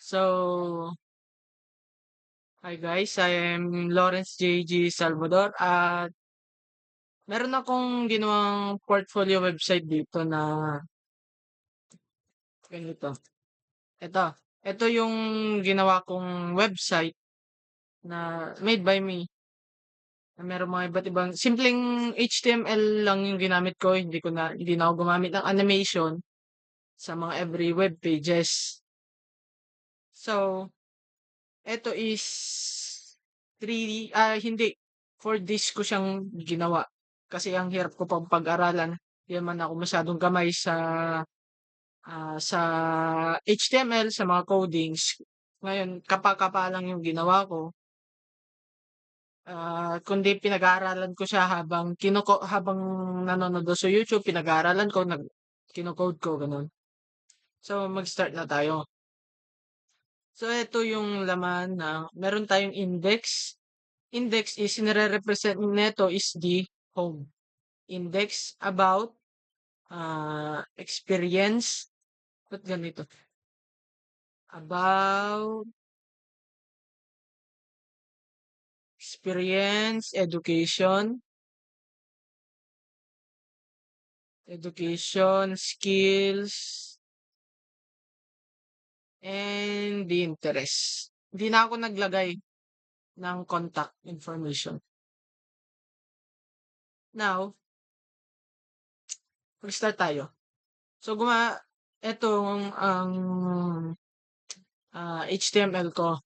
So, hi guys, I am Lawrence JG Salvador at meron akong ginawang portfolio website dito na ganito. Ito, ito yung ginawa kong website na made by me. Na meron mga iba't ibang simpleng HTML lang yung ginamit ko, hindi na ako gumamit ng animation sa mga every web pages. So, ito is hindi. For this ko siyang ginawa. Kasi ang hirap ko pang pag-aralan. Di man ako masyadong gamay sa HTML, sa mga codings. Ngayon, kapa-kapa lang yung ginawa ko. Kundi pinag-aaralan ko siya habang nanonood ako sa YouTube, pinag-aaralan ko, kino-code ko, ganun. So, mag-start na tayo. So, ito yung laman ng, meron tayong index. Index is nire-represent neto is the home. Index about experience. Ba't ganito? About experience, education, skills, and the interest. Hindi na ako naglagay ng contact information. Now, mag-start tayo. So, etong ang HTML ko.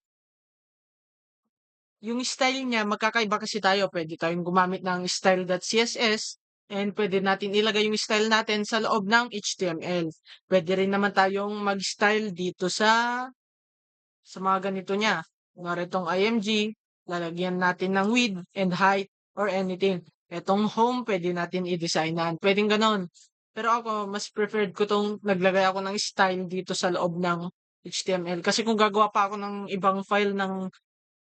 Yung style niya, magkakaiba kasi tayo. Pwede tayong gumamit ng style.css and pwede natin ilagay yung style natin sa loob ng HTML. Pwede rin naman tayong mag-style dito sa mga ganito niya. Kunwari itong IMG, lalagyan natin ng width and height or anything. Etong home, pwede natin i-designan. Pwedeng ganon. Pero ako, mas preferred ko tong naglagay ako ng style dito sa loob ng HTML. Kasi kung gagawa pa ako ng ibang file ng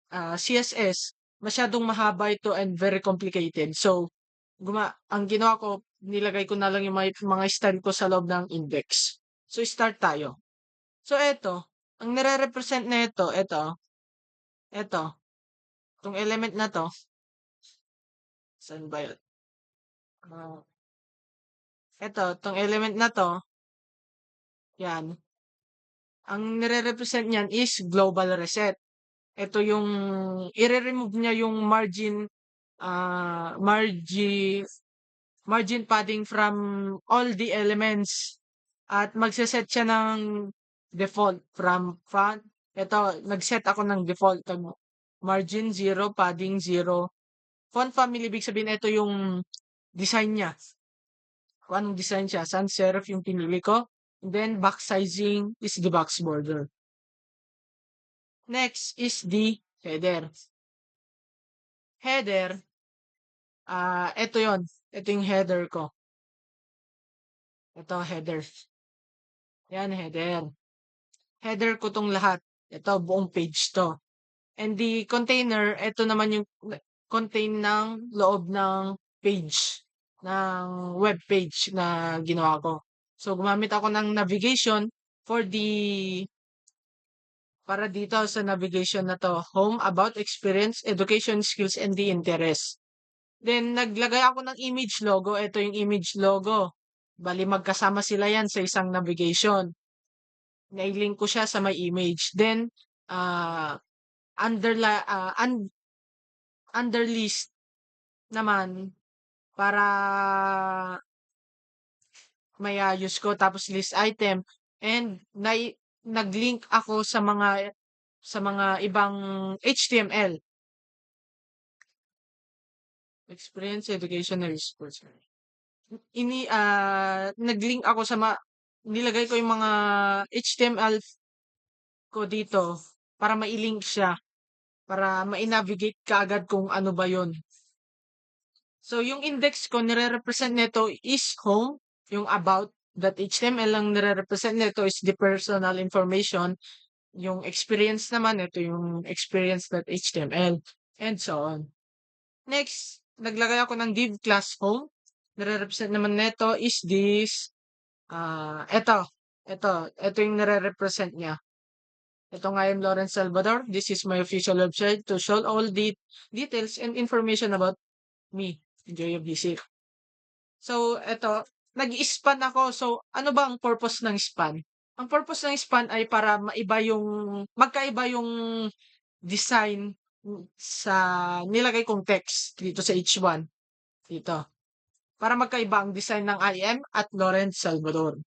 CSS, masyadong mahaba ito and very complicated. So, ang ginawa ko, nilagay ko na lang yung mga style ko sa loob ng index. So, start tayo. So, ang nire-represent na ito, itong element na to, saan ba yun? Itong element na to, yan, ang nire-represent niyan is global reset. Ito yung, i-remove niya yung margin padding from all the elements at magse-set siya ng default from font. Ito, nag-set ako ng default margin 0, padding 0. Font family, ibig sabihin ito yung design niya. Kung anong design siya, sans serif yung pinili ko. And then, box sizing is the box border. Next is the header. Header, ito yon. Ito yung header ko. Ito, header. Yan, header. Header ko tong lahat. Ito, buong page to. And the container, ito naman yung contain ng loob ng page, ng web page na ginawa ko. So, gumamit ako ng navigation para dito sa navigation na to. Home, about, experience, education, skills, and the interest. Then, naglagay ako ng image logo. Ito yung image logo. Bali, magkasama sila yan sa isang navigation. Nailink ko siya sa my image. Then, under list naman para may ayos ko. Tapos list item. And, nag-link ako sa mga ibang HTML. Experience, education, and sports. Nag-link ako nilagay ko yung mga HTML ko dito para mailink siya, para ma-navigate ka agad kung ano ba yon. So, yung index ko, nire-represent nito is home, yung about.html lang nire-represent nito is the personal information. Yung experience naman, ito yung experience.html, and so on. Next, naglagay ako ng div class home. Nire-represent naman nito is this, ito yung nire-represent niya. Ito nga yung Lawrence Salvador. This is my official website to show all the details and information about me. Enjoy your visit. So, ito, nag-span ako. So, ano ba ang purpose ng span? Ang purpose ng span ay para magkaiba yung design sa nilagay kong text dito sa each one. Dito. Para magkaiba ang design ng IM at Lawrence Salvador.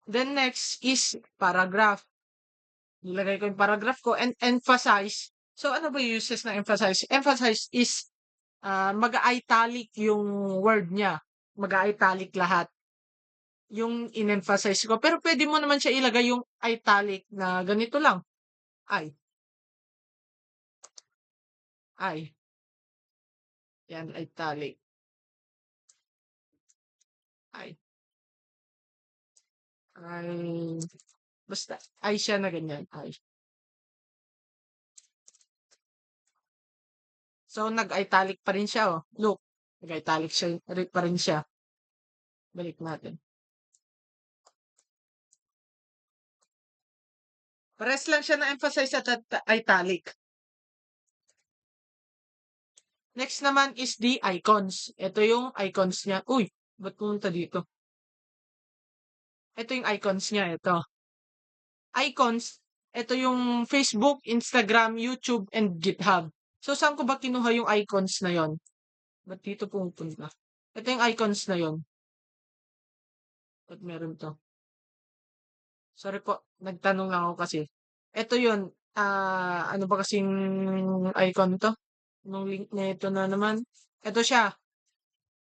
Then next is paragraph. Nilagay ko yung paragraph ko and emphasize. So, ano ba yung uses ng emphasize? Emphasize is mag-italic yung word niya. Mag-italic lahat. Yung in-emphasize ko. Pero pwede mo naman siya ilagay yung italic na ganito lang. I. I. Yan, italic. I. I. Basta, I siya na ganyan. I. So, nag-italic pa rin siya, oh. Look, nag-italic siya, pa rin siya. Balik natin. Pares lang siya na emphasize at italic. Next naman is the icons. Ito yung icons niya. Uy, ba't pumunta dito? Ito yung icons niya. Ito. Icons, ito yung Facebook, Instagram, YouTube, and GitHub. So, saan ko ba kinuha yung icons na yon? Ba't dito pumunta? Ito yung icons na yon. Ba't meron to? Sorry po, nagtanong lang ako kasi. Ito yun, ano ba kasing icon to? Nung link na ito na naman. Ito siya,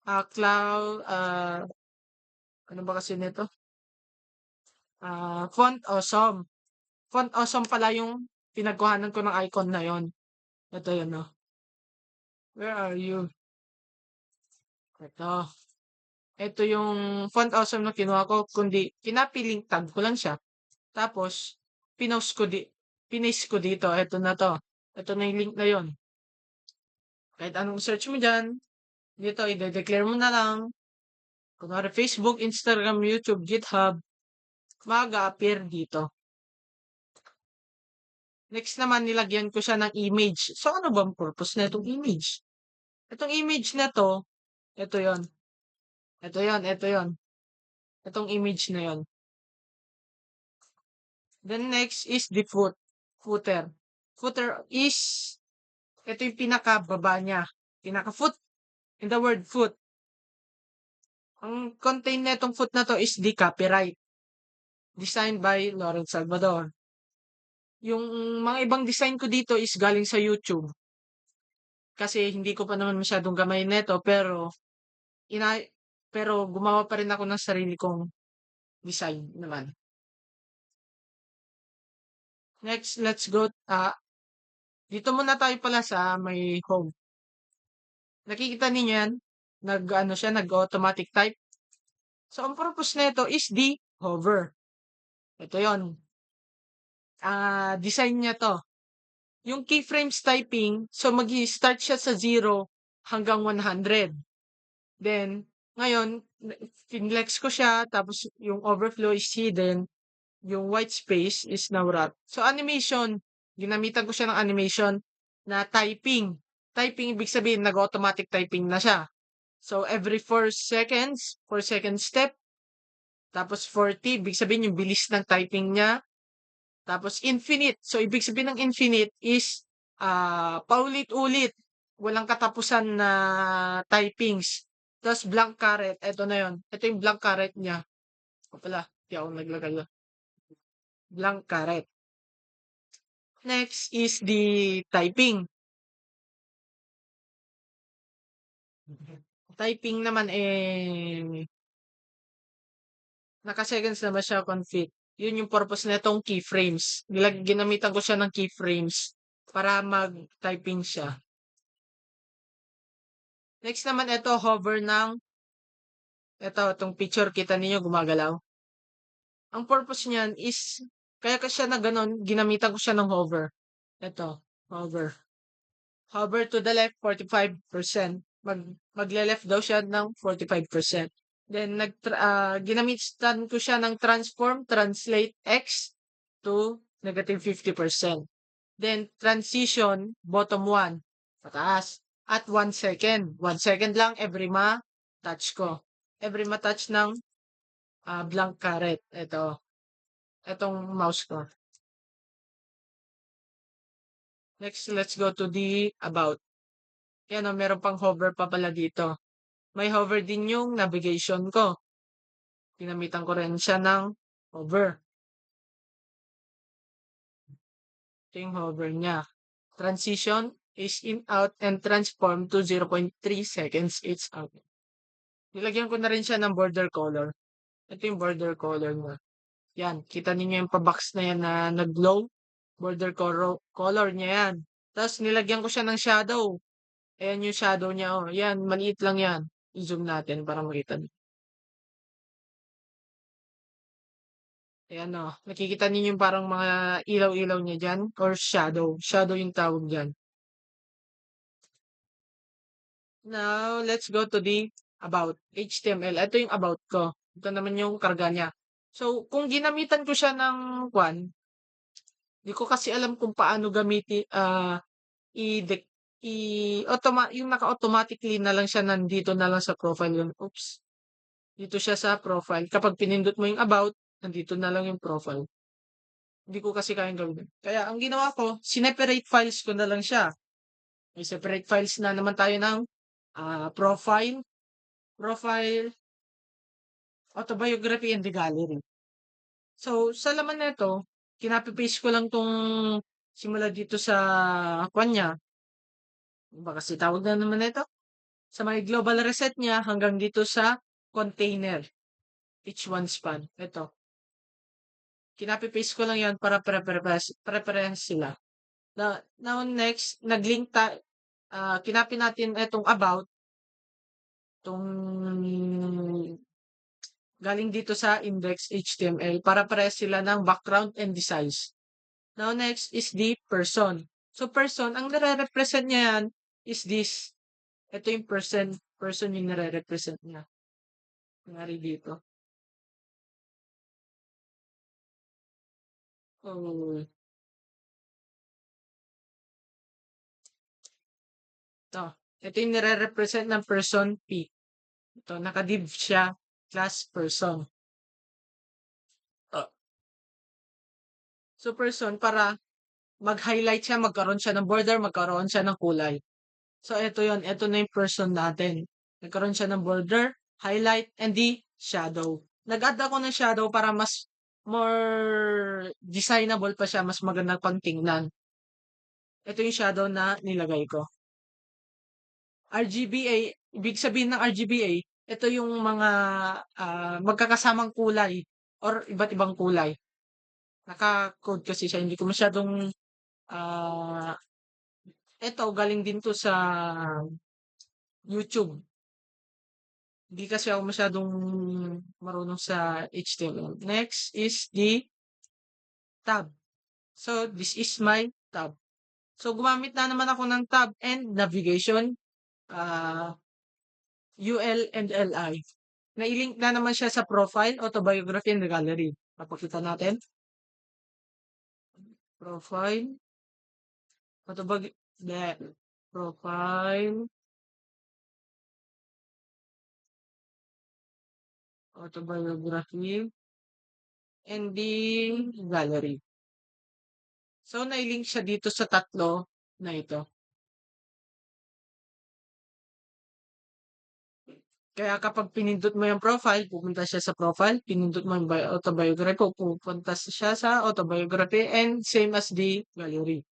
cloud, ano ba kasi nito? Font awesome. Font awesome pala yung pinagkuhanan ko ng icon na yon. Ito yun, no? Where are you? Ito. Ito yung font awesome na kinuha ko, kundi pinapilink tag ko lang siya. Tapos, pinost ko dito. Ito na to. Ito na yung link na yon. Kahit anong search mo dyan, dito, i-declare mo na lang. Kunwari Facebook, Instagram, YouTube, GitHub, mag-appear dito. Next naman, nilagyan ko siya ng image. So, ano bang purpose na itong image? Itong image na to, ito yon. Ito yon, ito yon. Itong image na yon. Then next is the footer. Footer is, ito yung pinakababa niya. Pinaka-foot, in the word foot. Ang contain na itong foot na to is the copyright. Designed by Lawrence Salvador. Yung mga ibang design ko dito is galing sa YouTube. Kasi hindi ko pa naman masyadong gamay neto pero gumawa pa rin ako ng sarili kong design naman. Next, let's go. Dito muna tayo pala sa may home. Nakikita niyo yan? Nag-automatic type. So, ang purpose nito is the hover. Ito yon. Design niya to. Yung keyframes typing, so mag-start siya sa 0 hanggang 100. Then, ngayon, finlex ko siya, tapos yung overflow is hidden, yung white space is now wrapped. So, animation, ginamitan ko siya ng animation na typing. Typing, ibig sabihin, nag-automatic typing na siya. So, every 4 seconds, 4 second step, tapos 40, ibig sabihin yung bilis ng typing niya. Tapos infinite. So, ibig sabihin ng infinite is paulit-ulit. Walang katapusan na typings. Tapos blank caret. Ito na yon. Ito yung blank caret niya. O pala, di ako naglagay na. Blank caret. Next is the typing. Typing naman naka-seconds naman siya config. Yun yung purpose na itong keyframes. Ginamitan ko siya ng keyframes para mag-typing siya. Next naman ito, hover ng itong picture, kita niyo gumagalaw. Ang purpose niyan is, kaya siya na ganun, ginamitan ko siya ng hover. Ito, hover. Hover to the left, 45%. Magle-left daw siya ng 45%. Then, ginamitan ko siya ng transform, translate X to negative 50%. Then, transition, bottom 1, pataas. At 1 second. 1 second lang every ma-touch ko. Every ma-touch ng blank caret. Ito. Itong mouse ko. Next, let's go to the about. Yan o, meron pang hover pa pala dito. May hover din yung navigation ko. Pinamitan ko rin siya ng hover. Ito yung hover niya. Transition is in out and transform to 0.3 seconds each out. Nilagyan ko na rin siya ng border color. Ito yung border color niya. Yan, kita niyo yung pa-box na yan na nag-glow. Border color niya yan. Tapos nilagyan ko siya ng shadow. Ayan yung shadow niya. Oh. Yan, maliit lang yan. I-zoom natin para makita niyo. Ayan o. Nakikita niyo yung parang mga ilaw-ilaw niya dyan or shadow. Shadow yung tawag dyan. Now, let's go to the about HTML. Ito yung about ko. Ito naman yung karga niya. So, kung ginamitan ko siya ng di ko kasi alam kung paano gamitin, yung naka-automatically na lang siya nandito na lang sa profile yun. Oops. Dito siya sa profile. Kapag pinindot mo yung about, nandito na lang yung profile. Hindi ko kasi kayang gawin. Kaya ang ginawa ko, sineperate files ko na lang siya. May separate files na naman tayo ng profile, autobiography, and the gallery. So, sa laman nito, kinapi-paste ko lang tong simula dito sa kanya. Ba kasi tawag na naman ito? Sa may global reset niya hanggang dito sa container. Each one span. Ito. Kinapi-paste ko lang yan para preference sila. Now next, nag-link kinapi natin itong about, itong galing dito sa index HTML para pares sila ng background and the size. Now next is the person. So person, ang nare-represent niya yan is this. Ito yung person yung nare-represent niya. Nangyari dito. Oh, ito yung nare-represent ng person P. Ito, nakadiv siya, class person. So person, para mag-highlight siya, magkaroon siya ng border, magkaroon siya ng kulay. So ito yon, ito na yung person natin. Nagkaroon siya ng border, highlight, and the shadow. Nag-add ako ng shadow para mas more designable pa siya, mas maganda pang tingnan. Ito yung shadow na nilagay ko. RGBA, ibig sabihin ng RGBA, ito yung mga magkakasamang kulay or iba't ibang kulay. Naka-code kasi siya, hindi ko masyadong ito galing din to sa YouTube. Hindi kasi ako masyadong marunong sa HTML. Next is the tab. So, this is my tab. So, gumamit na naman ako ng tab and navigation, UL and LI. Nailink na naman siya sa profile, autobiography, and gallery. Papakita natin. Profile, profile, autobiography, and the gallery. So, nailink siya dito sa tatlo na ito. Kaya kapag pinindot mo yung profile, pupunta siya sa profile. Pinindot mo yung autobiography, pupunta siya sa autobiography, and same as the gallery.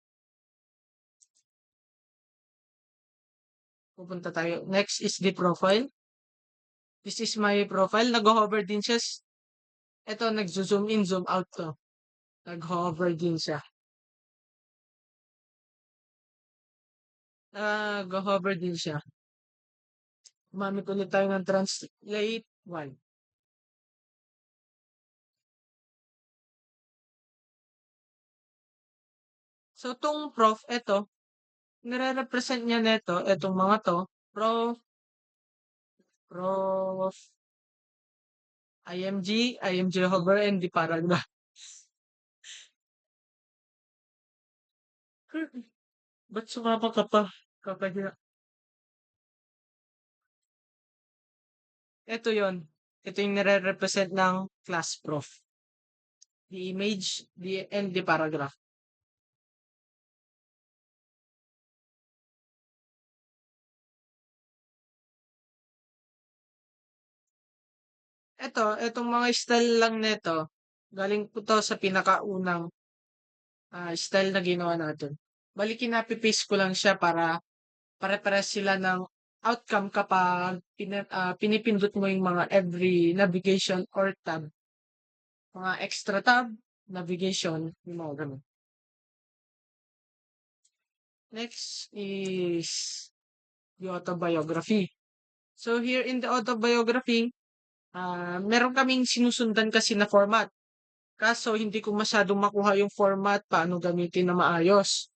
Pupunta tayo. Next is the profile. This is my profile. Nag-hover din siya. Ito, nag-zoom in, zoom out to. Nag-hover din siya. Nag-hover din siya. Gumamit ulit tayo ng translate 1. So, itong prof, ito, nire-represent niya neto, itong mga to, prof, IMG hover, and the paragraph. Ba't sumama ka pa? Kakahiya. Ito yon. Ito yung nire-represent ng class prof. The image, and the paragraph. Itong mga style lang nito, galing po to sa pinakaunang style na ginawa natin. Bali, kinapipaste ko lang siya para pare-pares sila ng outcome kapag pinipindot mo yung mga every navigation or tab. Mga extra tab, navigation, yung mga ganun. Next is the autobiography. So here in the autobiography, meron kaming sinusundan kasi na format. Kaso hindi ko masyadong makuha yung format paano gamitin na maayos.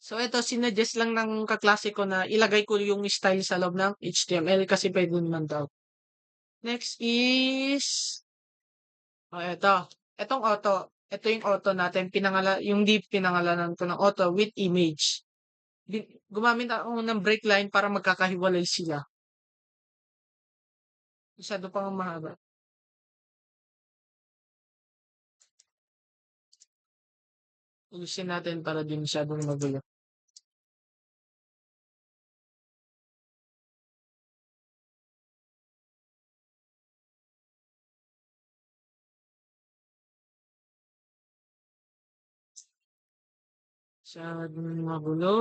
So ito, sinuggest lang ng kaklase ko na ilagay ko yung style sa loob ng HTML kasi pwede naman daw. Next is, ito. Itong auto. Ito yung auto natin. Yung di pinangalanan ko ng auto with image. Gumamit ako ng break line para magkakahiwalay sila. Masyado pang mahaba. Ulisin natin para di masyadong magulo. Masyadong magulo.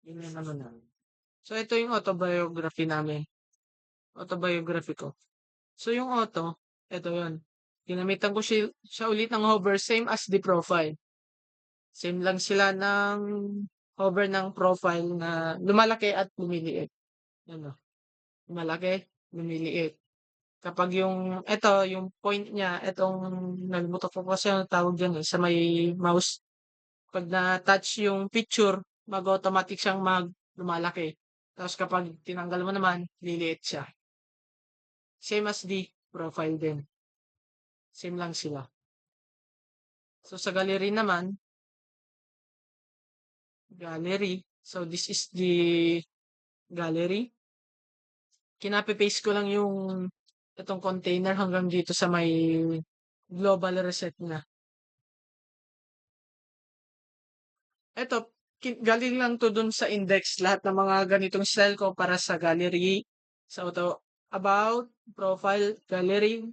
Yun yung ano namin. So, ito yung autobiography namin. Autobiography ko. So, yung auto, ito yun. Ginamitan ko siya ulit ng hover, same as the profile. Same lang sila ng hover ng profile na lumalaki at lumiliit. Ano? Lumalaki, lumiliit. Kapag yung point niya, itong, nagbutok ko kasi ang tawag dyan sa may mouse. Pag na-touch yung picture, mag-automatic siyang lumalaki. Tapos kapag tinanggal mo naman, liliit siya. Same as the profile din. Same lang sila. So sa gallery naman, gallery. So this is the gallery. Kinapi-paste ko lang itong container hanggang dito sa may global reset na. Ito, galing lang to dun sa index. Lahat ng mga ganitong style ko para sa gallery. Sa auto, about, profile, gallery,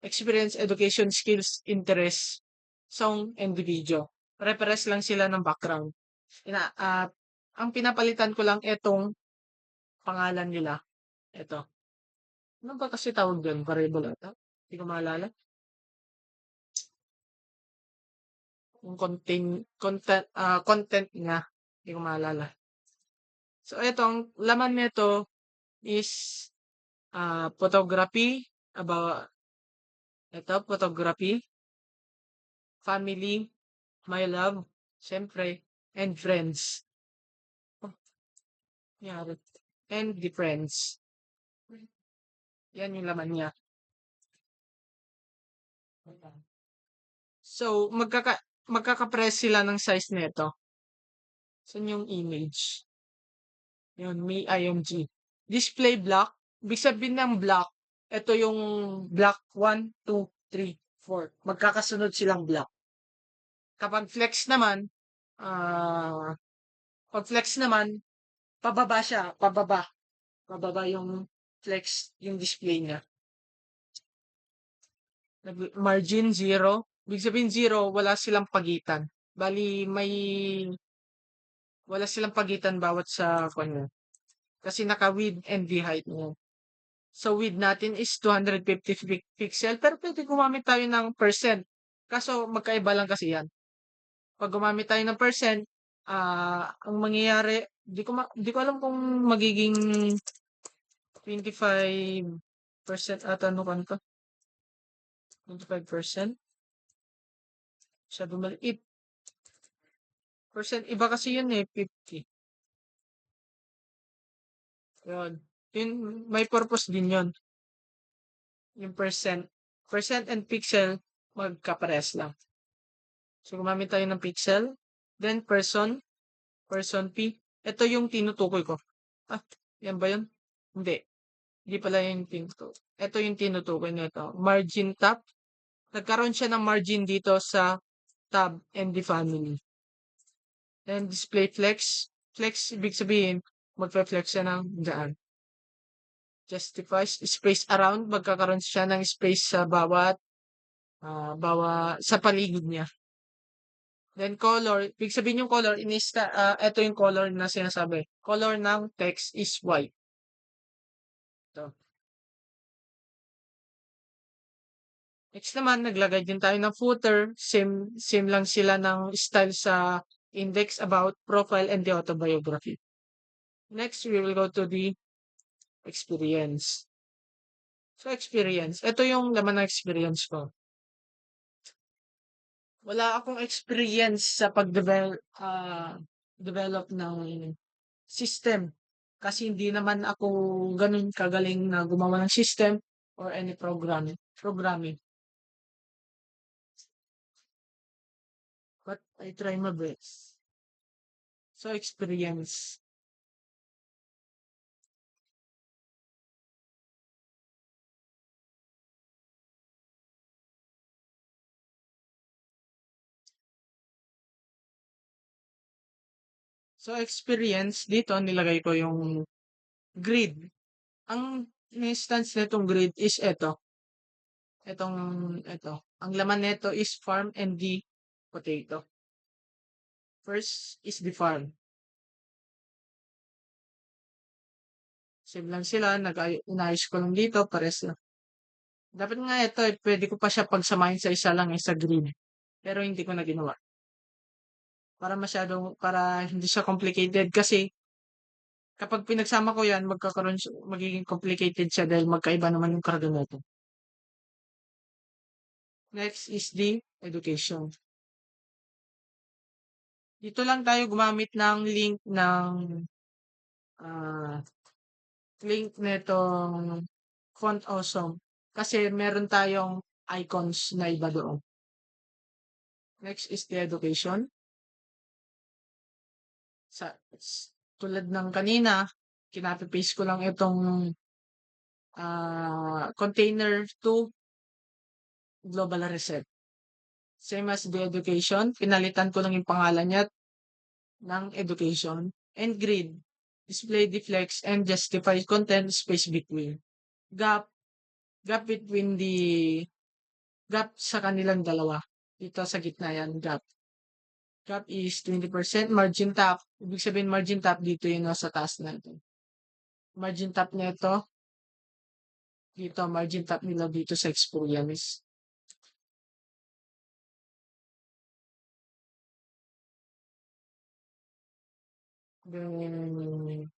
experience, education, skills, interest, song, and video. Pare-pares lang sila ng background. Ang pinapalitan ko lang itong pangalan nila. Ito. Ano ba kasi tawag doon? Variable ata? Hindi ko maalala. Yung content niya. Hindi ko maalala. So, ito, ang laman nito is photography, about, ito, photography, family, my love, syempre, and friends. Oh, yari. And the friends. Yan yung laman niya. So, magkaka-press sila ng size nito. Saan yung image? Yun, may IMG. Display block. Ibig sabihin ng block, ito yung block 1, 2, 3, 4. Magkakasunod silang block. Kapag flex naman, ah, pag flex naman, pababa siya, pababa. Pababa yung flex, yung display niya. Margin 0. Ibig sabihin 0, wala silang pagitan. Bali, wala silang pagitan bawat sa kanya. Kasi naka-width and the height niya. So, width natin is 250 pixel. Pero pwede gumamit tayo ng percent. Kaso, magkaiba lang kasi yan. Pag gumamit tayo ng percent, ang mangyayari, di ko alam kung magiging 25% at ano kanto. 25%. Masyado maliit. Percent, iba kasi yun eh, 50. Yun. Yun, may purpose din yun. Yung percent. Percent and pixel, magkapares lang. So, gumamit tayo ng pixel. Then, person P. Ito yung tinutukoy ko. Ah, yan ba yun? Hindi. Hindi pala yung tinutukoy. Ito yung tinutukoy nito. Margin tab. Nagkaroon siya ng margin dito sa tab and the family. Then, display flex. Flex, ibig sabihin, magpa-flex siya ng daan. Justifies space around. Magkakaroon siya ng space sa sa paligid niya. Then color, ibig sabihin yung color, ito yung color na sinasabi. Color ng text is white. Ito. Next naman, naglagay din tayo ng footer. Same lang sila ng style sa index, about, profile, and the autobiography. Next, we will go to the experience. So, experience. Ito yung laman ng experience ko. Wala akong experience sa develop ng system. Kasi hindi naman ako ganun kagaling na gumawa ng system or any programming. But I try my best. So, experience. So, experience, dito nilagay ko yung grid. Ang instance nitong grid is ito. Ito. Ang laman nito is farm and the potato. First is the farm. Save lang sila, inayos ko lang dito, pares na. Dapat nga ito, pwede ko pa siya pagsamahin sa isa lang, sa grid. Pero hindi ko na ginawa. Para hindi siya complicated kasi kapag pinagsama ko yan, magiging complicated siya dahil magkaiba naman yung karga nito. Next is the education. Dito lang tayo gumamit ng link netong Font Awesome kasi meron tayong icons na iba doon. Next is the education. Tulad ng kanina, kinapi-paste ko lang itong container to global reset. Same as the education, pinalitan ko lang yung pangalan niya ng education. And grid, display deflects and justify content space between. Gap between gap sa kanilang dalawa. Dito sa gitna yan, gap. Gap is 20%, margin top. Ibig sabihin margin top dito yung nasa taas na ito. Margin top nito, dito, margin top nila dito sa experience. Then,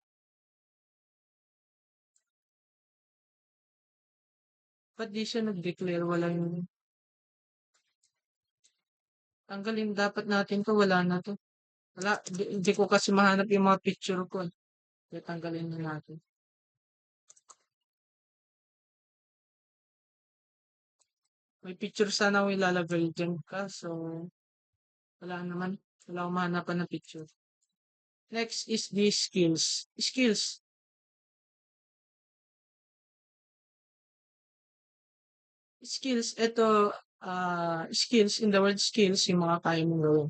ba't di siya nag-declare? Walang, tanggalin dapat natin to, wala na to. Wala, hindi ko kasi mahanap yung mga picture ko. Kaya tanggalin na natin. May picture sana ako ilalagay dyan ka, so wala naman. Wala akong mahanapan ng picture. Next is the skills. Skills. Skills, ito, skills, in the word skills, yung mga kaya mong gawin.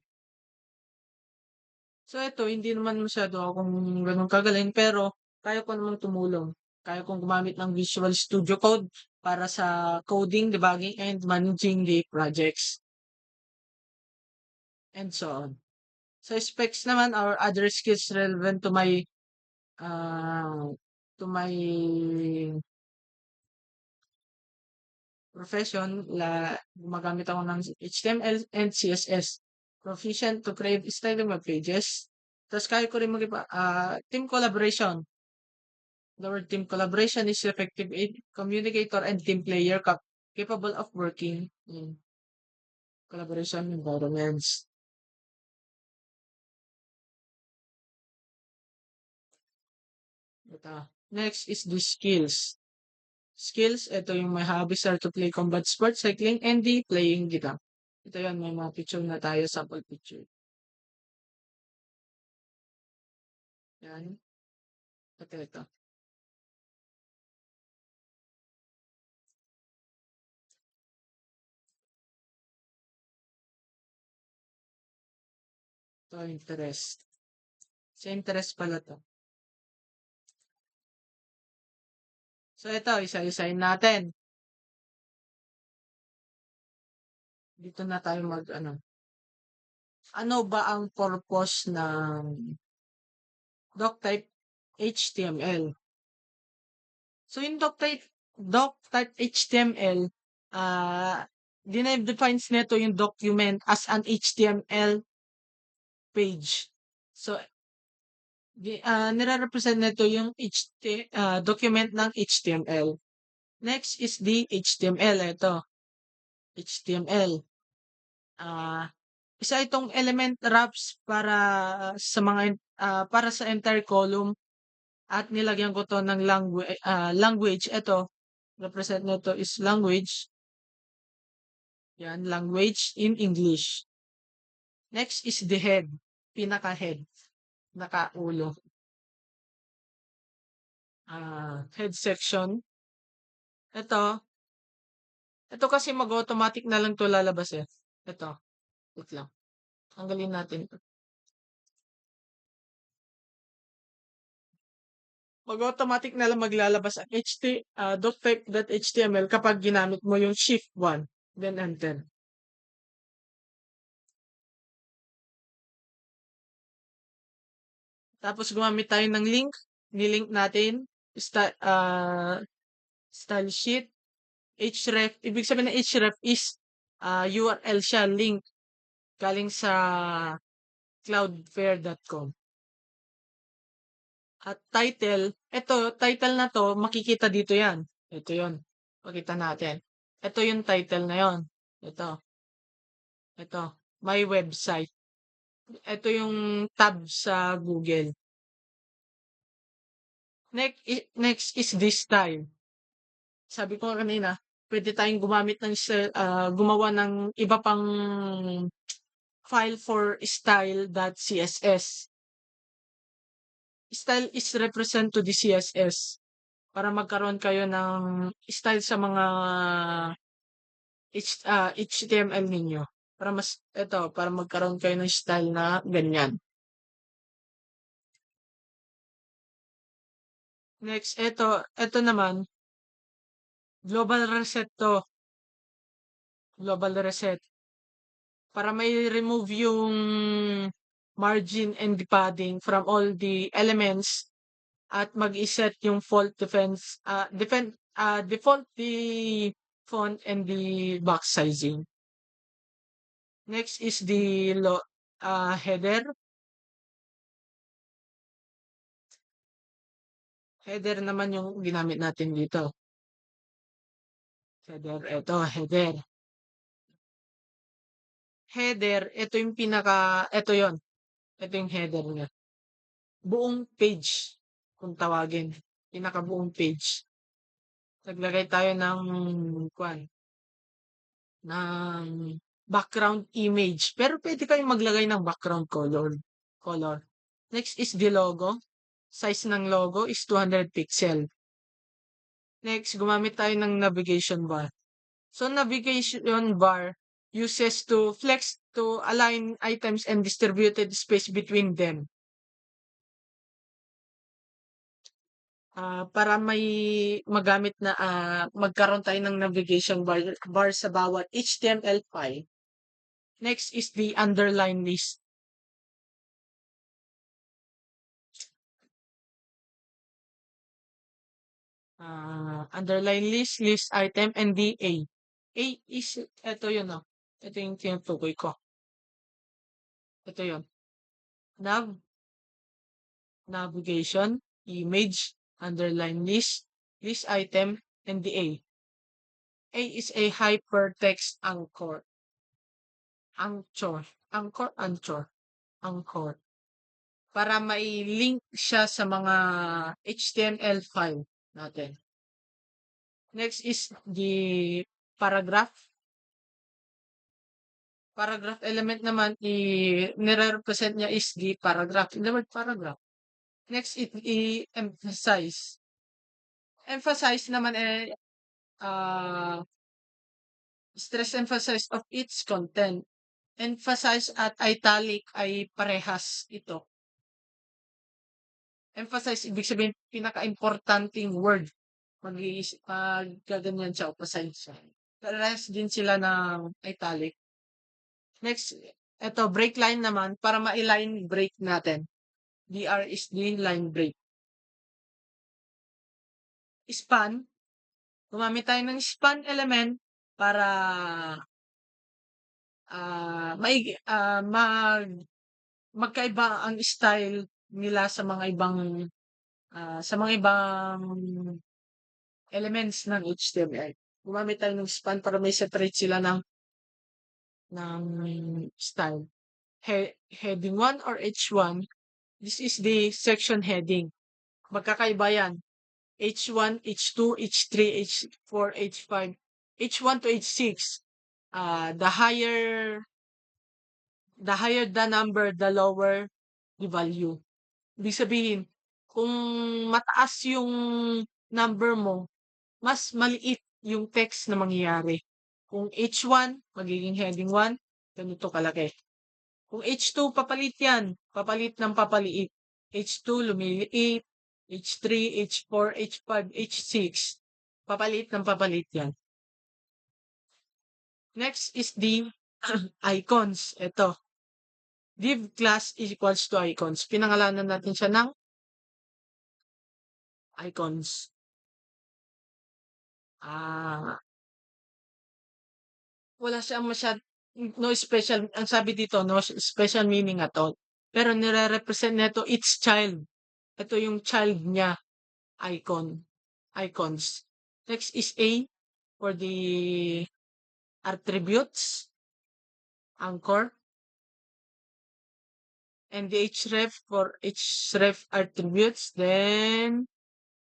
So ito, hindi naman masyado akong ganun kagaling, pero kaya ko namang tumulong. Kaya kong gumamit ng Visual Studio Code para sa coding, debugging, and managing the projects. And so on. So specs naman or other skills relevant to my profession, gumagamit ako ng HTML and CSS. Proficient to create styling web pages. Tapos kaya ko rin team collaboration. The word team collaboration is effective communicator and team player capable of working collaboration environments. Ito. Next is the skills. Skills, ito yung my hobbies are to play combat sports, cycling, and the playing guitar. Ito yan, may mga picture na tayo, sample picture. Yan. Ito. Ito, interest. Sa interest pala to. So ito, isa-isahin natin. Dito na tayo ano. Ano ba ang purpose ng doctype HTML? So yung doctype HTML, ah, defines nito yung document as an HTML page. So, nire-represent nito yung document ng HTML. Next is the HTML. Ito, HTML. Isa itong element wraps para sa entire column at nilagyan ko to ng language. Ito, represent nito is language. Yan, language in English. Next is the head, pinaka-head, nakaulo. Head section. Ito kasi mag-automatic na lang to lalabas eh. Ito, wait lang. Tanggalin natin to. Mag-automatic na lang maglalabas ang doctype.html kapag ginamit mo yung shift 1, then enter. Tapos gumamit tayo ng link, nilink natin, style sheet, href, ibig sabihin ng href is URL siya, link, galing sa cloudflare.com. At title na to, makikita dito yan. Ito yon. Makita natin. Ito yung title na yon. Ito. My website. Ito yung tab sa Google. Next is this style. Sabi ko kanina, pwede tayong gumawa ng iba pang file for style.css. Style is represent to the CSS para magkaroon kayo ng style sa mga HTML ninyo. Para magkaroon kayo ng style na ganyan. Next, ito naman, global reset to. Global reset. Para may remove yung margin and the padding from all the elements at mag-set yung default the font and the box sizing. Next is the header. Header naman yung ginamit natin dito. Header. Header, ito yon. Ito yung header niya. Buong page, kung tawagin. Pinakabuong page. Naglagay tayo ng background image. Pero pwede kayong maglagay ng background color. Next is the logo. Size ng logo is 200 pixel. Next, gumamit tayo ng navigation bar. So, navigation bar uses to flex to align items and distributed space between them. Para may magamit na magkaroon tayo ng navigation bar sa bawat HTML file. Next is the underline list. Underline list item, and the A. A is, ito yun o. Ito yung tinutukoy ko. Ito yun. Navigation, image, underline list item, and the A. A is a hypertext anchor. Anchor, Anchor. Para mai-link siya sa mga HTML file natin. Next is the paragraph. Paragraph element naman, nire-represent niya is the paragraph, in the word paragraph. Next, i-emphasize. Emphasize naman stress emphasize of its content. Emphasize at italic ay parehas ito. Emphasize, ibig sabihin, pinaka-importanting word. Gaganyan siya, emphasize siya. Parehas din sila ng italic. Next, ito, break line naman, para ma-line break natin. DR is the line break. Span, gumamit tayo ng span element para magkaiba ang style nila sa mga ibang elements ng HTML. Gumamit tayo ng span para may separate sila ng style. Heading 1 or H1, this is the section heading. Magkakaiba yan. H1, H2, H3, H4, H5, H1 to H6. The higher the number, the lower the value. Ibig sabihin, kung mataas yung number mo, mas maliit yung text na mangyayari. Kung H1, magiging heading 1, ganito kalaki. Kung H2, papalit yan. Papalit ng papaliit. H2, lumiliit. H3, H4, H5, H6. Papalit ng papalit yan. Next is the icons. Ito. Div class is equals to icons. Pinangalanan natin siya ng icons. Wala siyang no special, ang sabi dito, no special meaning at all. Pero nire-represent nito its child. Ito yung child niya, icons. Next is A for the attributes, anchor. And the href for href attributes. Then,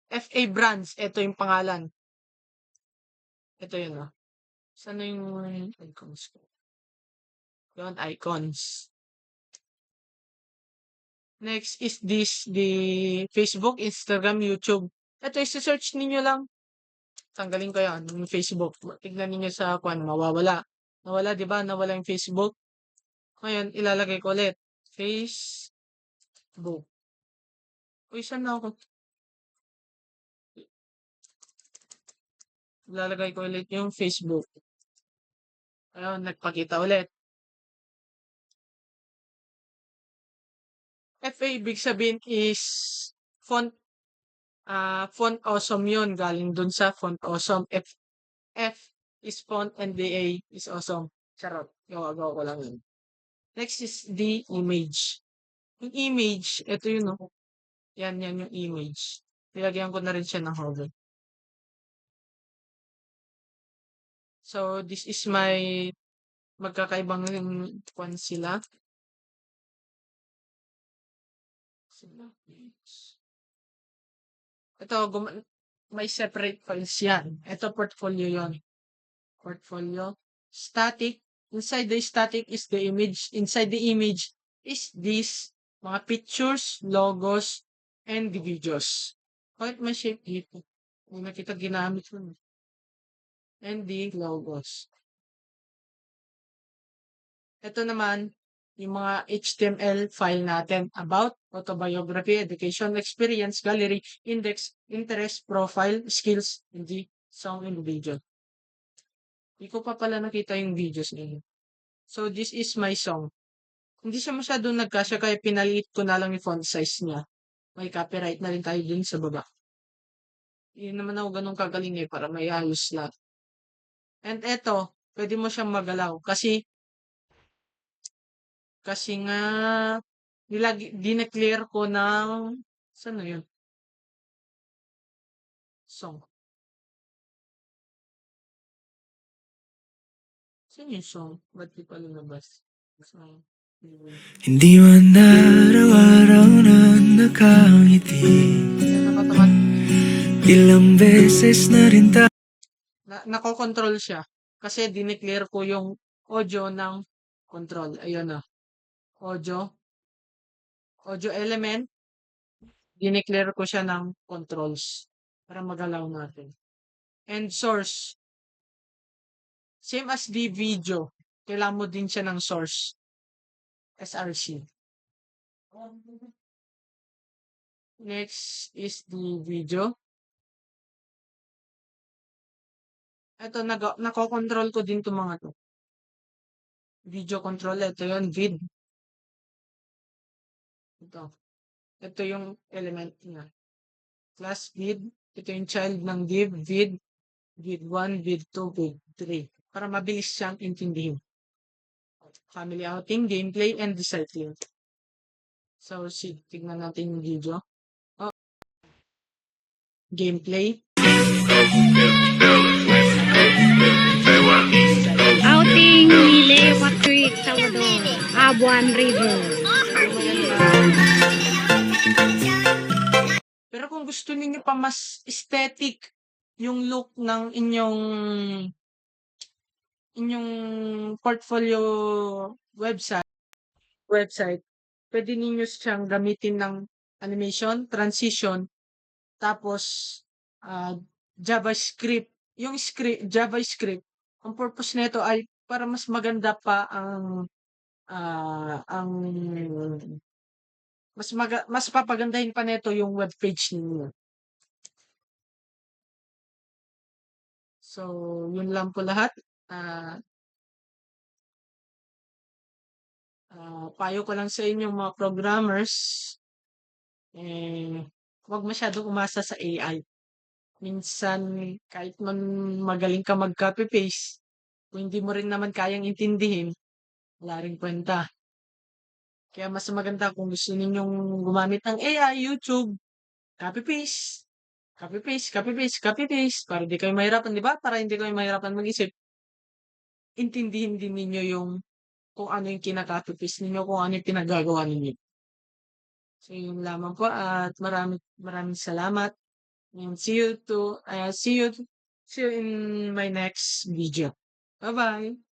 FA brands. Ito yung pangalan. Ito yun, no? Saan yung icons ko? Yun, icons. Next is the Facebook, Instagram, YouTube. Ito, isa-search ninyo lang. Tanggalin ko yan, yung Facebook. Tignan ninyo sa mawawala. Nawala, di ba? Nawala yung Facebook. Ngayon, ilalagay ko ulit. Facebook. Uy, saan na ako? Ilalagay ko ulit yung Facebook. Ayun, nagpakita ulit. FA, ibig sabihin is font awesome yun. Galing dun sa font awesome. F is font and the A is awesome. Charot. Gawa ko lang yun. Next is the image. Yung image, ito yun, no? Yan yung image. Nilagyan ko na rin siya ng hover. So, this is my magkakaibang kwan sila. Ito, may separate files yan. Ito, portfolio yon. Portfolio. Static. Inside the static is the image. Inside the image is this mga pictures, logos, and the videos. Kahit may shape dito. Kung nakita ginamit ko. And the logos. Ito naman, yung mga HTML file natin about autobiography, education, experience, gallery, index, interest, profile, skills, hindi, song, and video. Hindi ko pa pala nakita yung videos niyo. So, this is my song. Hindi siya masyadong nagkasya kaya pinaliit ko na lang yung font size niya. May copyright na rin tayo dun sa baba. Hindi naman ako ganun kagaling para may ayos lahat. And eto, pwede mo siyang magalaw kasi nga dineclare ko ng saan na yun? Song. Saan yung song? Ba't di pa lumabas? Song. Hindi man araw-araw na nakangiti, Yan na ba tamad? ilang beses na rin Nakokontrol siya. Kasi dineclare ko yung audio ng control. Ayun na. Audio. Audio element. Dineclare ko siya ng controls. Para magalaw natin. And source. Same as the video. Kailangan mo din siya ng source. SRC. Next is the video. Ito, nako-control ko din itong mga to. Video control. Ito yun, vid. Ito. Ito yung element niya. Class vid. Ito yung child ng div, vid. Vid 1, vid 2, vid 3. Para mabilis siyang intindihin. Family outing, gameplay, and recycling. So, tignan natin yung video. Oh. Gameplay. Outing Lile Patrick Salvador, Abuan River. Pero kung gusto niyo pa mas aesthetic yung look ng inyong portfolio website, pwede ninyo siyang gamitin ng animation, transition, tapos JavaScript. Yung JavaScript, ang purpose nito ay para mas maganda pa ang mas papagandahin pa nito yung web page ninyo. So, yun lang po lahat. Payo ko lang sa inyo mga programmers, huwag masyadong umasa sa AI. Minsan, kahit man magaling ka mag-copy-paste, kung hindi mo rin naman kayang intindihin, wala rin kwenta. Kaya mas maganda kung gusto ninyong gumamit ng AI, YouTube, copy-paste, copy-paste, copy-paste, copy-paste, para di kayo mahirapan, di ba? Para hindi kayo mahirapan mag-isip. Intindihin din ninyo yung kung ano yung kinaka-copy-paste ninyo, kung ano yung pinagagawa ninyo. So, yun lamang po at maraming salamat. And see you in my next video. Bye-bye.